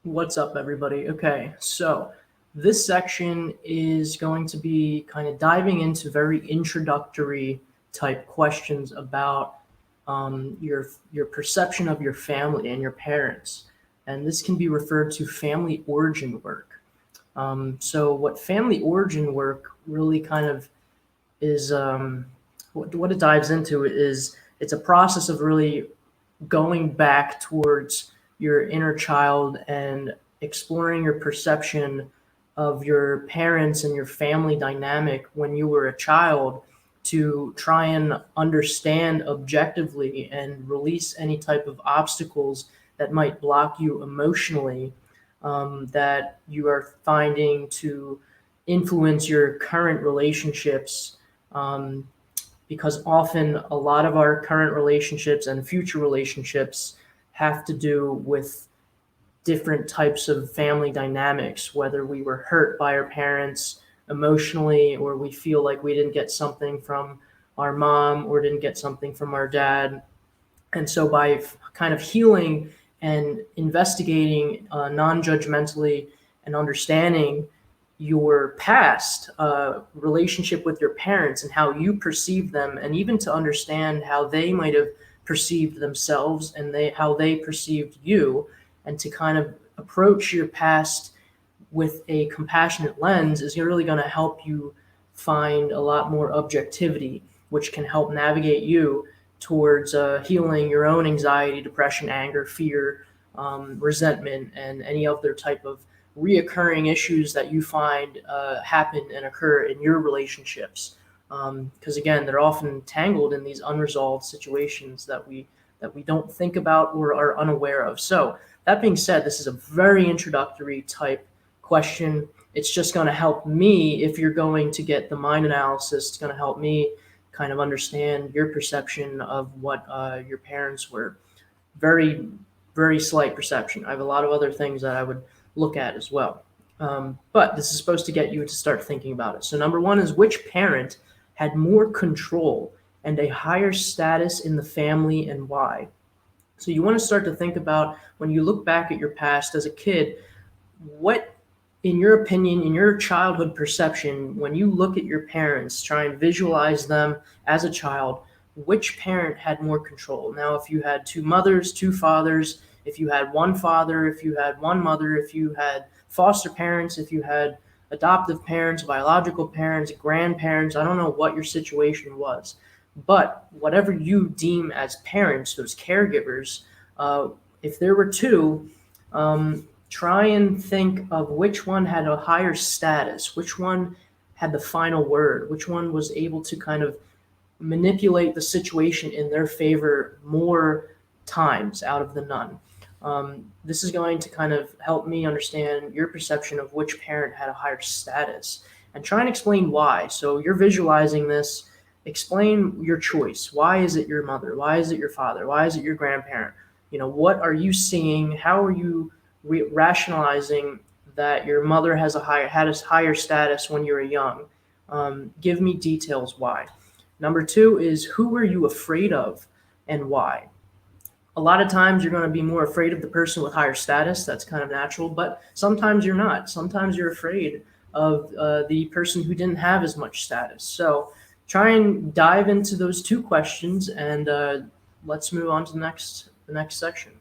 What's up, everybody? Okay, so this section is going to be kind of diving into very introductory type questions about your perception of your family and your parents. And this can be referred to family origin work. So what family origin work really kind of is, what it dives into is it's a process of really going back towards your inner child and exploring your perception of your parents and your family dynamic when you were a child to try and understand objectively and release any type of obstacles that might block you emotionally, that you are finding to influence your current relationships, because often a lot of our current relationships and future relationships have to do with different types of family dynamics, whether we were hurt by our parents emotionally, or we feel like we didn't get something from our mom or didn't get something from our dad. And so by kind of healing and investigating non-judgmentally and understanding your past relationship with your parents and how you perceive them, and even to understand how they might have perceived themselves and how they perceived you, and to kind of approach your past with a compassionate lens is really going to help you find a lot more objectivity, which can help navigate you towards healing your own anxiety, depression, anger, fear, resentment, and any other type of reoccurring issues that you find happen and occur in your relationships. Because again, they're often tangled in these unresolved situations that we don't think about or are unaware of. So that being said, this is a very introductory type question. It's just going to help me. If you're going to get the mind analysis, it's going to help me kind of understand your perception of what your parents were. Very, very slight perception. I have a lot of other things that I would look at as well. But this is supposed to get you to start thinking about it. So number one is, which parent had more control and a higher status in the family, and why? So you want to start to think about, when you look back at your past as a kid, what, in your opinion, in your childhood perception, when you look at your parents, try and visualize them as a child, which parent had more control? Now, if you had two mothers, two fathers, if you had one father, if you had one mother, if you had foster parents, if you had adoptive parents, biological parents, grandparents, I don't know what your situation was. But whatever you deem as parents, those caregivers, if there were two, try and think of which one had a higher status, which one had the final word, which one was able to kind of manipulate the situation in their favor more times out of the none. This is going to kind of help me understand your perception of which parent had a higher status, and try and explain why. So you're visualizing this. Explain your choice. Why is it your mother? Why is it your father? Why is it your grandparent? What are you seeing? How are you rationalizing that your mother had a higher status when you were young? Give me details why. Number two is, who were you afraid of and why? A lot of times you're going to be more afraid of the person with higher status. That's kind of natural, but sometimes you're not. Sometimes you're afraid of the person who didn't have as much status. So try and dive into those two questions, and let's move on to the next section.